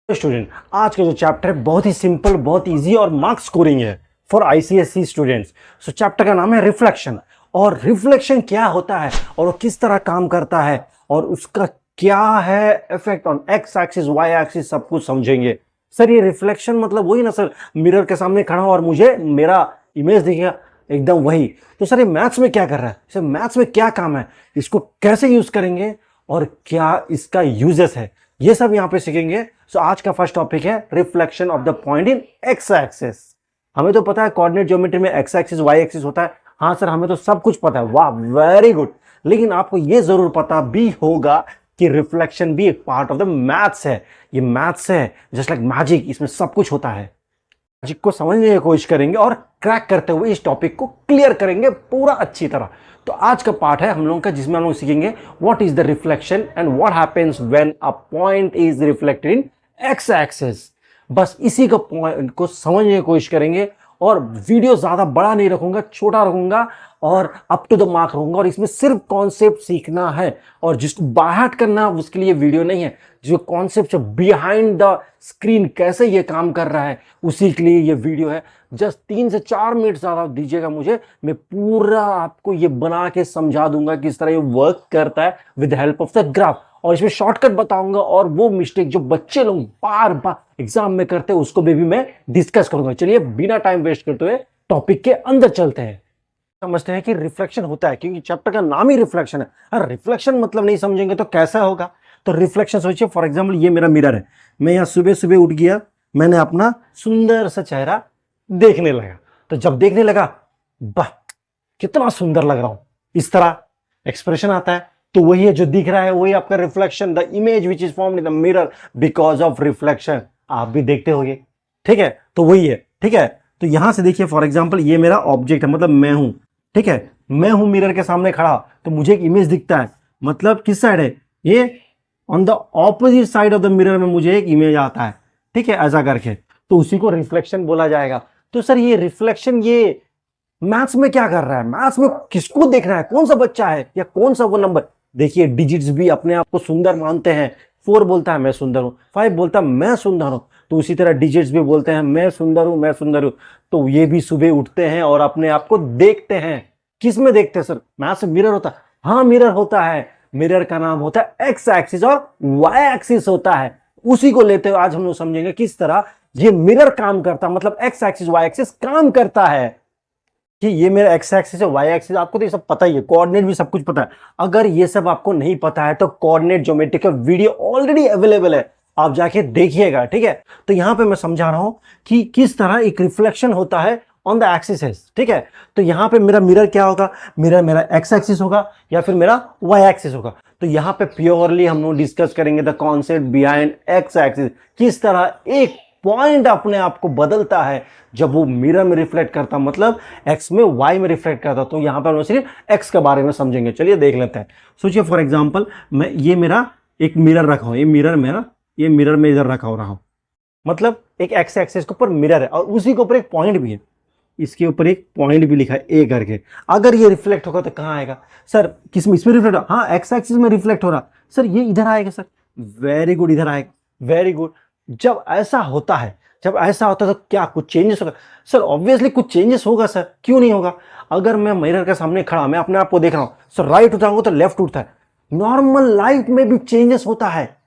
Student, आज का जो चैप्टर है बहुत ही सिंपल, बहुत इजी और मार्क्स स्कोरिंग है for ICSE students. So chapter का नाम है रिफ्लेक्शन। और रिफ्लेक्शन क्या होता है और वो किस तरह काम करता है और उसका क्या है effect on X axis Y axis, सब कुछ समझेंगे। सर ये रिफ्लेक्शन मतलब वही ना सर, मिरर के सामने खड़ा हूं और मुझे मेरा इमेज दिखेगा, एकदम वही। तो सर ये मैथ्स में क्या कर रहा है, सर मैथ्स में क्या काम है, इसको कैसे यूज करेंगे और क्या इसका यूजेस है, ये सब यहां पे सीखेंगे। सो आज का फर्स्ट टॉपिक है reflection of the point in x axis. हमें तो पता है कोऑर्डिनेट ज्योमेट्री में एक्स एक्सिस वाई एक्सिस होता है। हाँ सर हमें तो सब कुछ पता है, वाह वेरी गुड। लेकिन आपको ये जरूर पता भी होगा कि रिफ्लेक्शन भी एक पार्ट ऑफ द मैथ्स है। ये मैथ्स है जस्ट लाइक मैजिक, इसमें सब कुछ होता है। मैजिक को समझने की कोशिश करेंगे और क्रैक करते हुए इस टॉपिक को क्लियर करेंगे पूरा अच्छी तरह। तो आज का पार्ट है हम लोगों का जिसमें हम लोग सीखेंगे what is the reflection and what happens when a point is reflected in x axis. बस इसी का पॉइंट को समझने की कोशिश करेंगे और वीडियो ज्यादा बड़ा नहीं रखूंगा, छोटा रखूंगा और अप टू द मार्क रहूंगा। और इसमें सिर्फ कॉन्सेप्ट सीखना है और जिसको बाहर करना है उसके लिए वीडियो नहीं है। जो कॉन्सेप्ट बिहाइंड द स्क्रीन कैसे ये काम कर रहा है उसी के लिए ये वीडियो है। जस्ट 3 से 4 मिनट ज्यादा दीजिएगा मुझे, मैं पूरा आपको ये बना के समझा दूंगा किस तरह ये वर्क करता है with help of the graph. और इसमें शॉर्टकट बताऊंगा और वो मिस्टेक जो बच्चे लोग बार बार एग्जाम में करते हैं उसको भी मैं डिस्कस करूंगा। चलिए बिना टाइम वेस्ट करते हुए टॉपिक के अंदर चलते हैं। समझते हैं कि रिफ्लेक्शन होता है क्योंकि चैप्टर का नाम ही रिफ्लेक्शन है। अरे रिफ्लेक्शन मतलब नहीं समझेंगे तो कैसा होगा। तो रिफ्लेक्शन सोचिए, फॉर एग्जाम्पल ये मेरा मिरर है, मैं यहाँ सुबह सुबह उठ गया, मैंने अपना सुंदर सा चेहरा देखने लगा। तो जब देखने लगा, वाह कितना सुंदर लग रहा हूं, इस तरह एक्सप्रेशन आता है। तो वही है जो दिख रहा है, वही आपका reflection, the image which is formed in the mirror because of reflection. आप भी देखते होंगे, ठीक है। तो वही है, ठीक है। तो यहां से देखिए फॉर एग्जाम्पल ये मेरा ऑब्जेक्ट है, मतलब मैं हूं, ठीक है। मैं हूं मिरर के सामने खड़ा, तो मुझे एक इमेज दिखता है। मतलब किस साइड है ये, on the opposite side of the mirror में मुझे एक इमेज आता है, ठीक है, ऐसा करके। तो उसी को रिफ्लेक्शन बोला जाएगा। तो सर ये रिफ्लेक्शन ये मैथ्स में क्या कर रहा है, मैथ्स में किसको देखना है, कौन सा बच्चा है या कौन सा वो नंबर। देखिए डिजिट्स भी अपने आप को सुंदर मानते हैं। 4 बोलता है मैं सुंदर हूं, 5 बोलता है मैं सुंदर हूं। तो उसी तरह डिजिट्स भी बोलते हैं मैं सुंदर हूं, मैं सुंदर हूं। तो ये भी सुबह उठते हैं और अपने आप को देखते हैं। किस में देखते हैं सर, मैथ्स में मिरर होता है। हाँ मिरर होता है, मिरर का नाम होता है एक्स एक्सिस और वाई एक्सिस होता है। उसी को लेते हुए आज हम लोग समझेंगे किस तरह ये मिरर काम करता है, मतलब एक्स एक्सिस वाई एक्सिस काम करता है। कि ये मेरा एक्स एक्सिस है, वाई एक्सिस, आपको तो ये सब पता ही है, कोऑर्डिनेट भी सब कुछ पता है। अगर ये सब आपको नहीं पता है तो कोऑर्डिनेट ज्योमेट्री का वीडियो ऑलरेडी अवेलेबल है, आप जाके देखिएगा, ठीक है। तो यहां पे मैं समझा रहा हूं कि किस तरह एक रिफ्लेक्शन होता है ऑन द एक्सिस, ठीक है। तो यहां पे मेरा मिरर क्या होगा, मिरर मेरा एक्स एक्सिस होगा या फिर मेरा वाई एक्सिस होगा। तो यहां पे प्योरली हम लोग डिस्कस करेंगे the concept behind x axis, किस तरह एक पॉइंट अपने आप को बदलता है जब वो मिरर में रिफ्लेक्ट करता, मतलब एक्स में वाई में रिफ्लेक्ट करता। तो यहां पर हम सिर्फ एक्स के बारे में समझेंगे। चलिए देख लेते हैं। सोचिए फॉर एग्जांपल मैं ये मेरा एक मिरर रखा हूं, ये मिरर मेरा, ये मिरर में इधर रखा हो रहा हूं, मतलब एक एक्स एक्सिस के ऊपर मिरर है और उसी के ऊपर एक पॉइंट भी है, इसके ऊपर एक पॉइंट भी लिखा है ए करके। अगर ये रिफ्लेक्ट होगा तो कहां आएगा सर, किसमें, इसमें रिफ्लेक्ट हो, हाँ एक्स एक्सिस में रिफ्लेक्ट हो रहा सर, ये इधर आएगा सर, वेरी गुड, इधर आएगा, वेरी गुड। जब ऐसा होता है, जब ऐसा होता है तो क्या कुछ चेंजेस होगा सर, ऑब्वियसली कुछ चेंजेस होगा सर, क्यों नहीं होगा। अगर मैं मिरर के सामने खड़ा, मैं अपने आप को देख रहा हूं सर, राइट उठाऊंगा तो लेफ्ट उठता है। नॉर्मल लाइफ में भी चेंजेस होता है,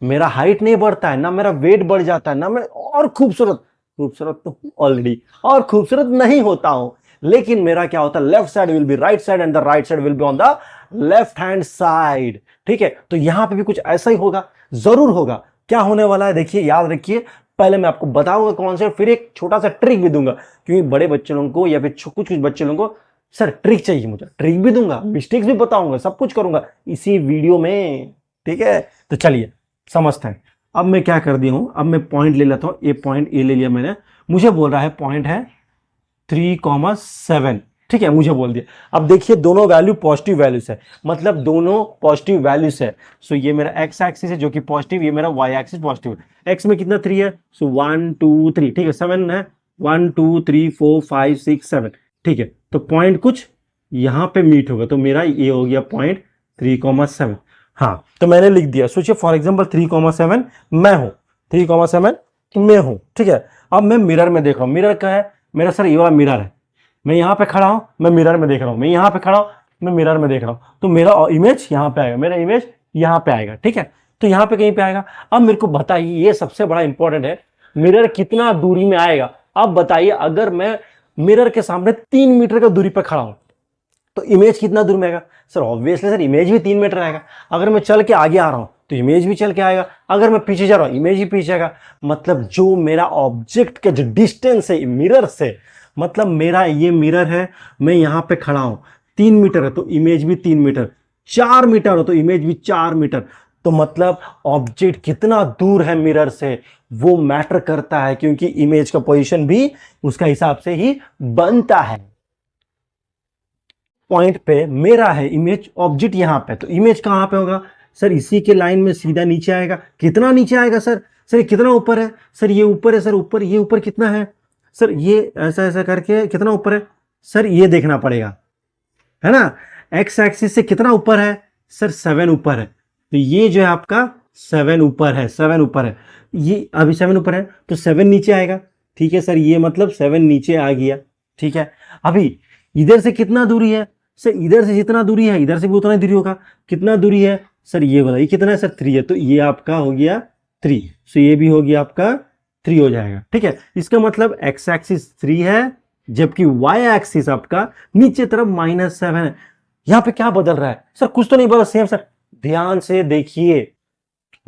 मेरा हाइट नहीं बढ़ता है, ना मेरा वेट बढ़ जाता है, ना मैं और खूबसूरत तो ऑलरेडी और खूबसूरत नहीं होता हूं, लेकिन मेरा क्या होता है, left side will be right side and the right side will be on the left hand side, ठीक है। तो यहां पे भी कुछ ऐसा ही होगा, जरूर होगा। क्या होने वाला है देखिए, याद रखिए, पहले मैं आपको बताऊंगा कौन से, फिर एक छोटा सा ट्रिक भी दूंगा, क्योंकि बड़े बच्चे लोगों को या फिर कुछ बच्चे लोगों को सर ट्रिक चाहिए, मुझे ट्रिक भी दूंगा, मिस्टेक्स भी बताऊंगा, सब कुछ करूंगा इसी वीडियो में, ठीक है। तो चलिए समझते हैं। अब मैं क्या कर दिया हूं, अब मैं पॉइंट ले लेता हूं, ये पॉइंट ए ले लिया मैंने, मुझे बोल रहा है पॉइंट है 3,7, ठीक है, मुझे बोल दिया। अब देखिए दोनों वैल्यू पॉजिटिव वैल्यूज है, मतलब दोनों पॉजिटिव वैल्यूज है। सो ये मेरा एक्स एक्सिस है जो कि पॉजिटिव, ये मेरा वाई एक्सिस पॉजिटिव है। एक्स में कितना 3 है, सो 1 2 3, ठीक है, 7 है, 1 2 3 4 5 6 7, ठीक है। तो पॉइंट कुछ यहां पे मीट होगा, तो मेरा ये हो गया पॉइंट 3,7। हाँ तो मैंने लिख दिया, सोचिए फॉर एग्जाम्पल 3,7 मैं हूं, 3,7 में हूं, ठीक है। अब मैं मिरर में देख रहा हूं, मिरर क्या है मेरा सर, ये वाला मिरर है, मैं यहाँ पे खड़ा हूं, मैं मिरर में देख रहा हूं, मैं यहाँ पे खड़ा हूं, मैं मिरर में देख रहा हूं, तो मेरा इमेज यहाँ पे आएगा, मेरा इमेज यहाँ पे आएगा, ठीक है। तो यहाँ पे कहीं पे आएगा। अब मेरे को बताइए, ये सबसे बड़ा इंपॉर्टेंट है, मिरर कितना दूरी में आएगा। अब बताइए, अगर मैं मिरर के सामने 3 मीटर का दूरी पर खड़ा हूं तो इमेज कितना दूर में आएगा सर? ऑब्वियसली सर इमेज भी 3 मीटर आएगा। अगर मैं चल के आगे आ रहा हूं तो इमेज भी चल के आएगा, अगर मैं पीछे जा रहा हूं इमेज भी पीछे आएगा। मतलब जो मेरा ऑब्जेक्ट का जो डिस्टेंस है मिरर से, मतलब मेरा ये मिरर है, मैं यहां पे खड़ा हूं, 3 मीटर है तो इमेज भी 3 मीटर, 4 मीटर हो तो इमेज भी 4 मीटर। तो मतलब ऑब्जेक्ट कितना दूर है मिरर से वो मैटर करता है, क्योंकि इमेज का पोजीशन भी उसका हिसाब से ही बनता है। पॉइंट पे मेरा है इमेज, ऑब्जेक्ट यहां पे, तो इमेज कहां पे होगा सर? इसी के लाइन में सीधा नीचे आएगा। कितना नीचे आएगा सर? सर ये कितना ऊपर है सर? ये ऊपर है सर, ऊपर, ये ऊपर कितना है सर? ये ऐसा ऐसा करके कितना ऊपर है सर? ये देखना पड़ेगा, है ना। एक्स एक्सिस से कितना ऊपर है सर? 7 ऊपर है, तो ये जो है आपका 7 ऊपर है, 7 ऊपर है, ये अभी 7 ऊपर है तो 7 नीचे आएगा, ठीक है सर। ये मतलब 7 नीचे आ गया, ठीक है। अभी इधर से कितना दूरी है सर? इधर से जितना दूरी है इधर से भी उतना ही दूरी होगा। कितना दूरी है सर? ये वाला, ये कितना है सर? 3 है, तो ये आपका हो गया 3, सो ये भी हो गया आपका 3 हो जाएगा, ठीक है। इसका मतलब एक्स एक्सिस 3 है, जबकि वाई एक्सिस आपका नीचे तरफ -7 है। यहां पे क्या बदल रहा है सर? कुछ तो नहीं बदल, सेम सर। ध्यान से देखिए,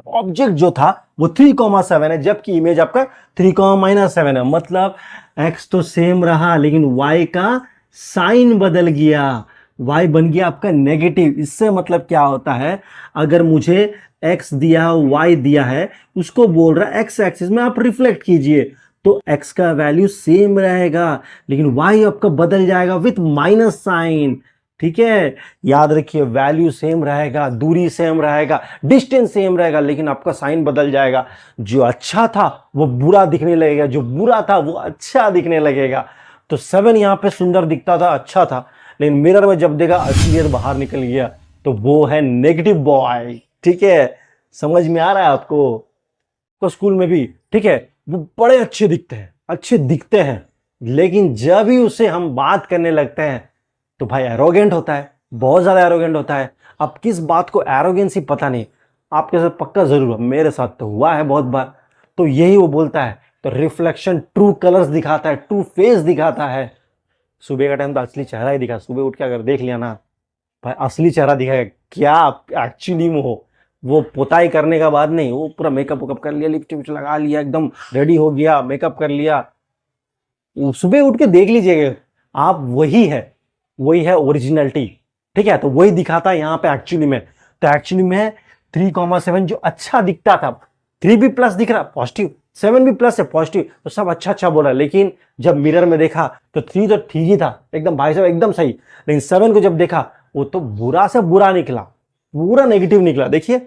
ऑब्जेक्ट जो था वो 3,7 है, जबकि इमेज आपका 3,-7 है। मतलब एक्स तो सेम रहा लेकिन वाई का साइन बदल गया, y बन गया आपका नेगेटिव। इससे मतलब क्या होता है, अगर मुझे x दिया y दिया है, उसको बोल रहा है x एक्सिस में आप रिफ्लेक्ट कीजिए, तो x का वैल्यू सेम रहेगा लेकिन y आपका बदल जाएगा विथ माइनस साइन, ठीक है। याद रखिए, वैल्यू सेम रहेगा, दूरी सेम रहेगा, डिस्टेंस सेम रहेगा, लेकिन आपका साइन बदल जाएगा। जो अच्छा था वो बुरा दिखने लगेगा, जो बुरा था वो अच्छा दिखने लगेगा। तो 7 यहां पे सुंदर दिखता था, अच्छा था, लेकिन मिरर में जब देखा असलियत बाहर निकल गया, तो वो है नेगेटिव बॉय, ठीक है। समझ में आ रहा है आपको? तो स्कूल में भी, ठीक है, वो बड़े अच्छे दिखते हैं, लेकिन जब भी उससे हम बात करने लगते हैं तो भाई एरोगेंट होता है, बहुत ज्यादा एरोगेंट होता है। अब किस बात को एरोगेंसी पता नहीं, आपके साथ पक्का जरूर, मेरे साथ तो हुआ है बहुत बार। तो यही वो बोलता है, तो रिफ्लेक्शन ट्रू कलर्स दिखाता है, ट्रू फेस दिखाता है। सुबह का टाइम तो असली चेहरा ही दिखा, सुबह उठ के अगर देख लिया ना भाई, असली चेहरा दिखाएगा क्या आप एक्चुअली में हो। वो पोताई करने का बाद नहीं, वो पूरा मेकअप वेकअप कर लिया, लिपस्टिक लगा लिया, एकदम रेडी हो गया, मेकअप कर लिया, सुबह उठ के देख लीजिएगा आप, वही है ओरिजिनलिटी, ठीक है। तो वही दिखाता है यहाँ पे एक्चुअली में। तो एक्चुअली में 3,7 जो अच्छा दिखता था, 3 भी प्लस दिख रहा पॉजिटिव, 7 भी प्लस है पॉजिटिव, तो सब अच्छा बोला। लेकिन जब मिरर में देखा तो 3 तो ठीक ही था, एकदम भाई साहब एकदम सही, लेकिन 7 को जब देखा वो तो बुरा से बुरा निकला, पूरा नेगेटिव निकला, देखिए,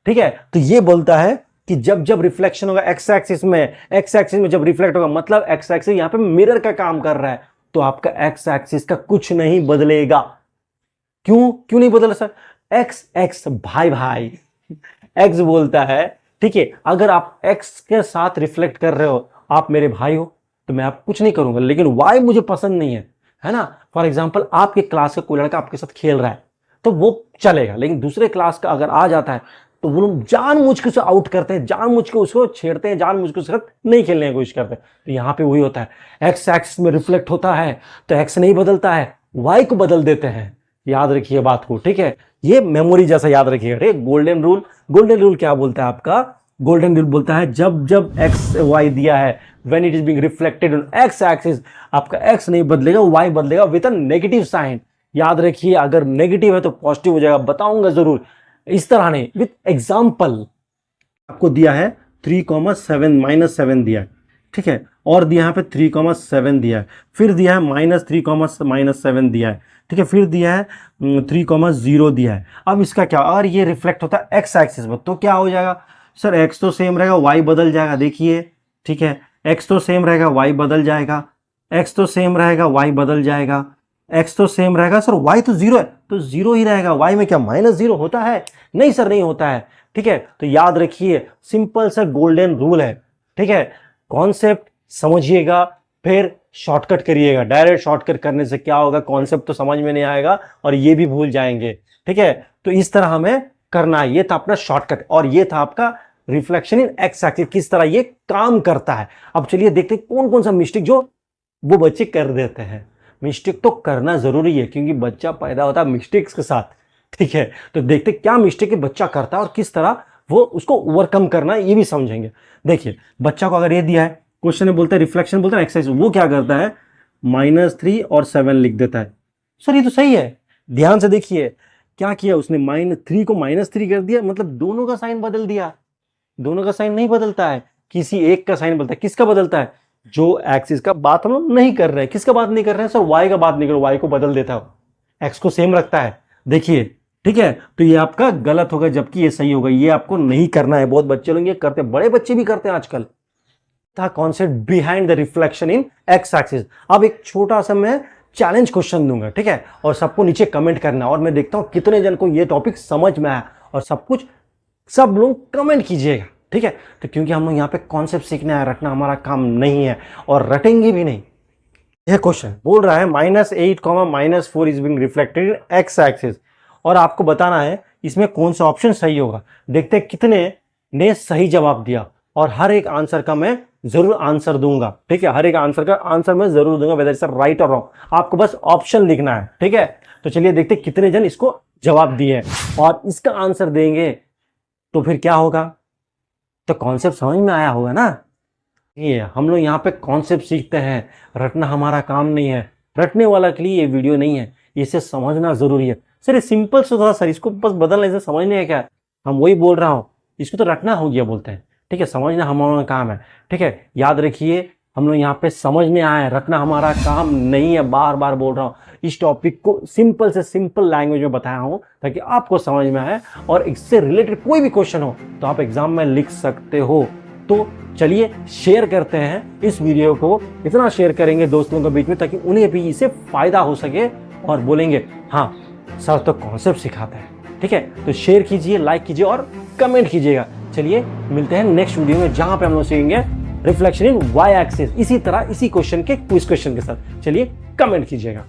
ठीक है। तो ये बोलता है कि जब रिफ्लेक्शन होगा एक्स एक्सिस में जब रिफ्लेक्ट होगा, मतलब एक्स एक्सिस यहां पे मिरर का काम कर रहा है, तो आपका एक्स एक्सिस का कुछ नहीं बदलेगा। क्यों नहीं बदला सर? एक्स भाई एक्स बोलता है, ठीक है, अगर आप एक्स के साथ रिफ्लेक्ट कर रहे हो, आप मेरे भाई हो, तो मैं आप कुछ नहीं करूंगा, लेकिन वाई मुझे पसंद नहीं है ना। फॉर एग्जाम्पल, आपके क्लास का कोई लड़का आपके साथ खेल रहा है तो वो चलेगा, लेकिन दूसरे क्लास का अगर आ जाता है तो वो लोग जानबूझ के उसे आउट करते हैं, जानबूझ के उसको छेड़ते हैं, जानबूझ के उसके साथ नहीं खेलने की कोशिश करते हैं। तो यहाँ पे वही होता है, एक्स एक्सिस में रिफ्लेक्ट होता है तो एक्स नहीं बदलता है, वाई को बदल देते हैं। याद रखिए बात को, ठीक है, ये मेमोरी जैसा याद रखिएगा। गोल्डन रूल क्या बोलता है आपका? गोल्डन रूल बोलता है जब एक्स वाई दिया है, when it is being reflected on X axis, आपका एक्स नहीं बदलेगा, वाई बदलेगा विद अ नेगेटिव साइन। याद रखिए, अगर नेगेटिव है तो पॉजिटिव हो जाएगा, बताऊंगा जरूर, इस तरह नहीं, विथ एग्जाम्पल। आपको दिया है 3,7 -7 दिया है, ठीक है, और दिया यहाँ पे 3,7 दिया है, फिर दिया है -3,-7 दिया है, ठीक है, फिर दिया है 3,0 दिया है। अब इसका क्या, और ये रिफ्लेक्ट होता है एक्स एक्सिस पर, तो क्या हो जाएगा सर? एक्स तो सेम रहेगा, वाई बदल जाएगा, देखिए, ठीक है, एक्स तो सेम रहेगा, वाई बदल जाएगा, एक्स तो सेम रहेगा, वाई बदल जाएगा, एक्स तो सेम रहेगा। सर वाई तो 0 है, तो 0 ही रहेगा। वाई में क्या -0 होता है? नहीं सर, नहीं होता है। ठीक है, तो याद रखिए सिंपल सा गोल्डन रूल है। ठीक है, कॉन्सेप्ट समझिएगा फिर शॉर्टकट करिएगा। डायरेक्ट शॉर्टकट करने से क्या होगा, कॉन्सेप्ट तो समझ में नहीं आएगा और ये भी भूल जाएंगे। ठीक है, तो इस तरह हमें करना है। ये था अपना शॉर्टकट और ये था आपका रिफ्लेक्शन इन एक्स एक्सिस, किस तरह ये काम करता है। अब चलिए देखते हैं कौन कौन सा मिस्टेक जो वो बच्चे कर देते हैं। मिस्टेक तो करना जरूरी है क्योंकि बच्चा पैदा होता है मिस्टेक्स के साथ। ठीक है, तो देखते क्या मिस्टेक बच्चा करता है और किस तरह वो उसको ओवरकम करना है, ये भी समझेंगे। देखिए बच्चा को अगर ये दिया है क्वेश्चन में, बोलता है रिफ्लेक्शन, बोलता है एक्सरसाइज, वो क्या करता है -3 और 7 लिख देता है। सर ये तो सही है, ध्यान से देखिए क्या किया उसने, -3 को -3 कर दिया, मतलब दोनों का साइन बदल दिया। दोनों का साइन नहीं बदलता है, किसी एक का साइन बदलता है। किसका बदलता है, जो एक्सिस का बात हम लोग नहीं कर रहे हैं। किसका बात नहीं कर रहे हैं सर, वाई का बात नहीं कर रहे, वाई को बदल देता है, एक्स को सेम रखता है। देखिए ठीक है, तो ये आपका गलत होगा जबकि ये सही होगा। ये आपको नहीं करना है। बहुत बच्चे लोग ये करते हैं, बड़े बच्चे भी करते हैं आजकल। था concept behind the reflection in x axis. अब एक छोटा सा मैं चैलेंज क्वेश्चन दूंगा, ठीक है, और सबको नीचे कमेंट करना और मैं देखता हूं कितने जन को ये टॉपिक समझ में आया और सब लोग कमेंट कीजिएगा। ठीक है, तो क्योंकि हम लोग यहाँ पे कॉन्सेप्ट सीखना है, रटना हमारा काम नहीं है और रटेंगे भी नहीं। यह क्वेश्चन बोल रहा है -8, -4 is being reflected in x axis और आपको बताना है इसमें कौन सा ऑप्शन सही होगा। देखते हैं कितने ने सही जवाब दिया और हर एक आंसर का मैं जरूर आंसर दूंगा। ठीक है, हर एक आंसर का आंसर मैं जरूर दूंगा, वेदर इट्स राइट और रॉन्ग। आपको बस ऑप्शन लिखना है। ठीक है, तो चलिए देखते हैं कितने जन इसको जवाब दिए और इसका आंसर देंगे तो फिर क्या होगा, तो कॉन्सेप्ट समझ में आया होगा ना। ये हम लोग यहाँ पे कॉन्सेप्ट सीखते हैं, रटना हमारा काम नहीं है। रटने वाला के लिए ये वीडियो नहीं है, इसे समझना जरूरी है। सर ये सिंपल से था सर, इसको बस बदलने से समझने है क्या, हम वही बोल रहा हूँ, इसको तो रटना हो गया बोलते हैं। ठीक है, समझना हमारा काम है। ठीक है, याद रखिए हम लोग यहाँ पे समझने आए हैं, रटना हमारा काम नहीं है। बार बार बोल रहा हूँ, इस टॉपिक को सिंपल से सिंपल लैंग्वेज में बताया हूँ ताकि आपको समझ में आए और इससे रिलेटेड कोई भी क्वेश्चन हो तो आप एग्जाम में लिख सकते हो। तो चलिए शेयर करते हैं इस वीडियो को, इतना शेयर करेंगे दोस्तों के बीच में ताकि उन्हें भी इससे फायदा हो सके और बोलेंगे हाँ सर तो कॉन्सेप्ट सिखाते हैं। ठीक है, तो शेयर कीजिए, लाइक कीजिए और कमेंट कीजिएगा। चलिए मिलते हैं नेक्स्ट वीडियो में जहां पे हम लोग सीखेंगे रिफ्लेक्शन इन वाई एक्सिस, इसी तरह इसी क्वेश्चन के क्विज क्वेश्चन के साथ। चलिए कमेंट कीजिएगा।